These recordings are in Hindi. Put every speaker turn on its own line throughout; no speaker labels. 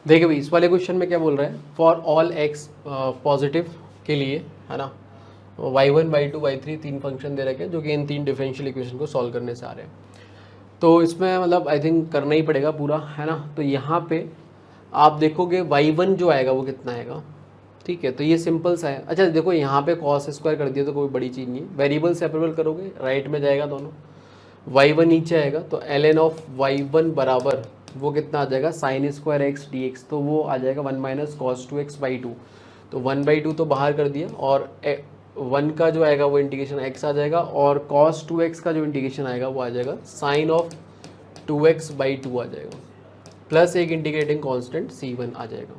देखिए भाई, इस वाले क्वेश्चन में क्या बोल रहा है, फॉर ऑल एक्स पॉजिटिव के लिए, है ना, y1 y2 y3 तीन फंक्शन दे रखे हैं जो कि इन तीन डिफरेंशियल इक्वेशन को सॉल्व करने से आ रहे हैं। तो इसमें मतलब आई थिंक करना ही पड़ेगा पूरा, है ना। तो यहाँ पे आप देखोगे y1 जो आएगा वो कितना आएगा, ठीक है। तो ये सिंपल सा है। अच्छा देखो, यहाँ पे cos स्क्वायर कर दिया तो कोई बड़ी चीज़ नहीं है। वेरिएबल सेपरेबल करोगे, राइट में जाएगा दोनों, y1 नीचे आएगा तो ln ऑफ y1 बराबर वो कितना आ जाएगा, sine square x D x, तो वो आ जाएगा 1 माइनस कॉस 2x/2। तो 1/2 तो बाहर कर दिया, और 1 का जो आएगा वो इंटीग्रेशन x आ जाएगा, और cos 2x का जो इंटीग्रेशन आएगा वो आ जाएगा साइन ऑफ 2x/2 आ जाएगा, प्लस एक इंटीग्रेटिंग कांस्टेंट c1 आ जाएगा।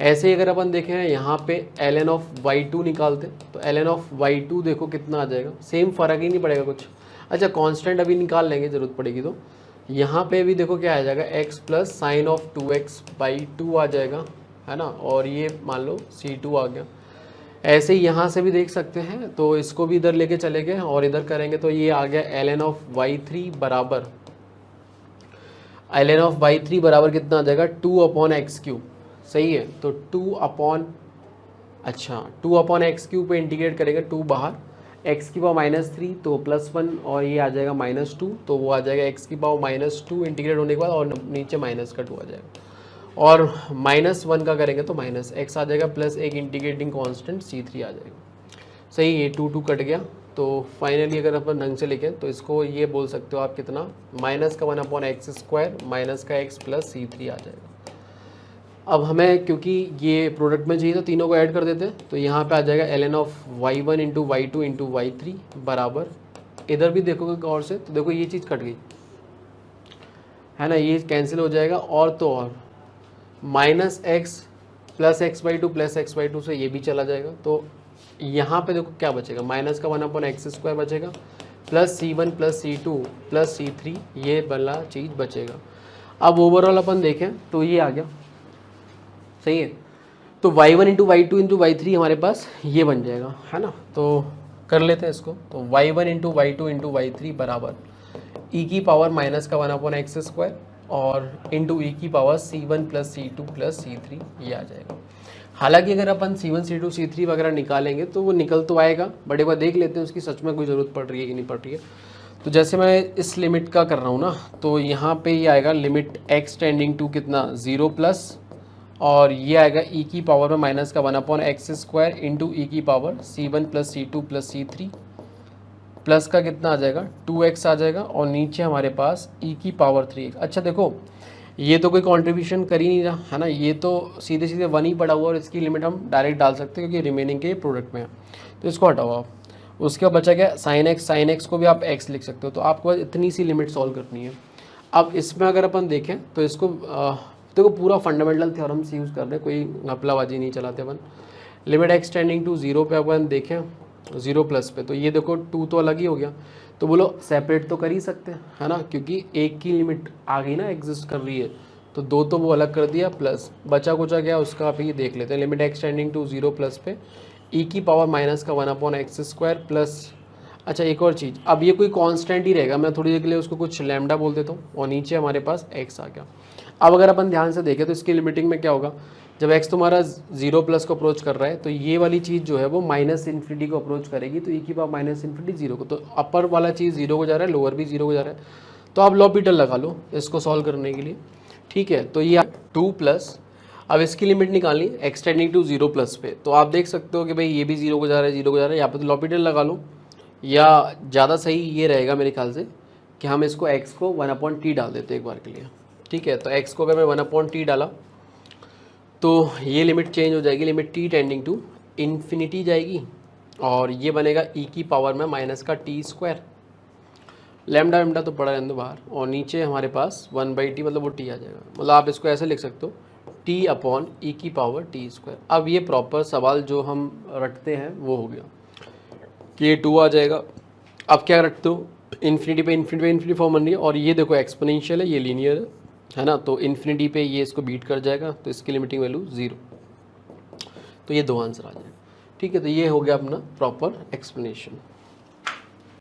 ऐसे ही अगर अपन देखें यहाँ पे ln ऑफ y2 निकालते, तो ln ऑफ y2 देखो कितना आ जाएगा, सेम फ़र्क ही नहीं पड़ेगा कुछ। अच्छा कांस्टेंट अभी निकाल लेंगे ज़रूरत पड़ेगी तो। यहाँ पे भी देखो क्या आ जाएगा, x plus sign of 2x/2 आ जाएगा, है ना, और ये मान लो c2 आ गया। ऐसे ही यहाँ से भी देख सकते हैं, तो इसको भी इधर लेके चले गए और इधर करेंगे तो ये आ गया ln ऑफ y3 बराबर, ln ऑफ y3 बराबर कितना आ जाएगा, 2/x3। सही है, तो 2/x3 पे इंटीग्रेट करेंगे, 2 बाहर, x⁻³ तो +1 और ये आ जाएगा -2, तो वो आ जाएगा x⁻² इंटीग्रेट होने के बाद, और नीचे माइनस का 2 आ जाएगा, और -1 का करेंगे तो -x आ जाएगा, प्लस एक इंटीग्रेटिंग कांस्टेंट c3 आ जाएगा। सही, ये 2 कट गया। तो फाइनली अगर अपन ढंग से लिखें तो इसको ये बोल सकते हो आप कितना, -1/x² माइनस का x प्लस c3 आ जाएगा। अब हमें क्योंकि ये प्रोडक्ट में चाहिए तो तीनों को ऐड कर देते हैं, तो यहाँ पे आ जाएगा ln of y1 into y2 into y3 बराबर, इधर भी देखोगे गौर से तो देखो ये चीज़ कट गई, है ना, ये कैंसिल हो जाएगा, और तो और -x plus x/2 plus x/2 से ये भी चला जाएगा। तो यहाँ पे देखो क्या बचेगा, माइनस का 1/x² बचेगा, plus c1 plus c2 plus c3, ये वाला चीज़ बचेगा। अब ओवरऑल अपन देखें तो ये आ गया, सही है। तो y1 into y2 into y3 हमारे पास ये बन जाएगा, है ना। तो कर लेते हैं इसको, तो y1 into y2 into y3 बराबर e की पावर माइनस का 1/x² और इंटू e की power c1 plus c2 plus c3, ये आ जाएगा। हालांकि अगर अपन c1 c2 c3 वगैरह निकालेंगे तो वो निकल तो आएगा, बट एक बार देख लेते हैं उसकी सच में कोई ज़रूरत पड़ रही है कि नहीं पड़ रही है। तो जैसे मैं इस लिमिट का कर रहा हूँ ना, तो यहाँ पे ये आएगा लिमिट x टेंडिंग टू कितना 0 प्लस, और ये आएगा e की पावर में माइनस का 1/x² इंटू ई की power c1 plus c2 plus c3, plus का कितना आ जाएगा 2x आ जाएगा, और नीचे हमारे पास e की पावर 3। अच्छा देखो, ये तो कोई कंट्रीब्यूशन कर ही नहीं रहा, है ना, ये तो सीधे सीधे 1 ही पड़ा हुआ, और इसकी लिमिट हम डायरेक्ट डाल सकते हैं क्योंकि रिमेनिंग के प्रोडक्ट में है। तो इसको हटाओ आप, उसके बाद बचा गया sin x को भी आप x लिख सकते हो। तो आपको इतनी सी लिमिट सॉल्व करनी है। अब इसमें अगर अपन देखें तो इसको देखो पूरा फंडामेंटल थ्योरम्स यूज़ कर रहे हैं, कोई घपलाबाजी नहीं चलाते अपन। लिमिट x टेंडिंग टू 0 पे अपन देखें, 0 प्लस पे, तो ये देखो 2 तो अलग ही हो गया, तो बोलो सेपरेट तो कर ही सकते हैं, है ना, क्योंकि एक की लिमिट आ गई ना, एग्जिस्ट कर रही है, तो 2 तो वो अलग कर दिया, प्लस बचा कुचा गया उसका आप ये देख लेते हैं। Limit x tending to 0 plus पे e की पावर माइनस का 1/x² प्लस, अच्छा एक और चीज़, अब ये कोई कांस्टेंट ही रहेगा, मैं थोड़ी देर के लिए उसको कुछ लैम्डा बोल देता हूँ, और नीचे हमारे पास x आ गया। अब अगर अपन ध्यान से देखें तो इसकी लिमिटिंग में क्या होगा, जब x तुम्हारा 0 प्लस को अप्रोच कर रहा है तो ये वाली चीज़ जो है वो -∞ को अप्रोच करेगी, तो e की पावर -∞ 0 को, तो अपर वाला चीज़ 0 को जा रहा है, लोअर भी 0 को जा रहा है, तो आप लॉपिटल लगा लो इसको सॉल्व करने के लिए, ठीक है। तो ये 2 प्लस, अब इसकी लिमिट निकालनी x टेंडिंग टू 0 प्लस पे, तो आप देख सकते हो कि भाई ये भी 0 को जा रहा है, 0 को जा रहा है, यहाँ पे तो लॉपिटल लगा लो, या ज़्यादा सही ये रहेगा मेरे ख्याल से कि हम इसको x को 1/t डाल देते हैं एक बार के लिए, ठीक है। तो x को अगर मैं 1/t डाला तो ये लिमिट चेंज हो जाएगी, limit t tending to infinity जाएगी, और ये बनेगा e की पावर में माइनस का t², लैम्डा लैम्डा तो पड़ा रहने दो बाहर, और नीचे हमारे पास 1/t मतलब वो t आ जाएगा, मतलब आप इसको ऐसे लिख सकते हो t/e की पावर t²। अब ये प्रॉपर सवाल जो हम रटते हैं वो हो गया कि ये 2 आ जाएगा। अब क्या रखते हो, इन्फिनिटी पे इन्फिनिटी फॉर्म बन रही है, और ये देखो एक्सपोनेंशियल है, ये लीनियर है ना, तो इन्फिनिटी पे ये इसको बीट कर जाएगा, तो इसकी लिमिटिंग वैल्यू 0, तो ये 2 आंसर आ जाएगा, ठीक है। तो ये हो गया अपना प्रॉपर एक्सप्लेनेशन।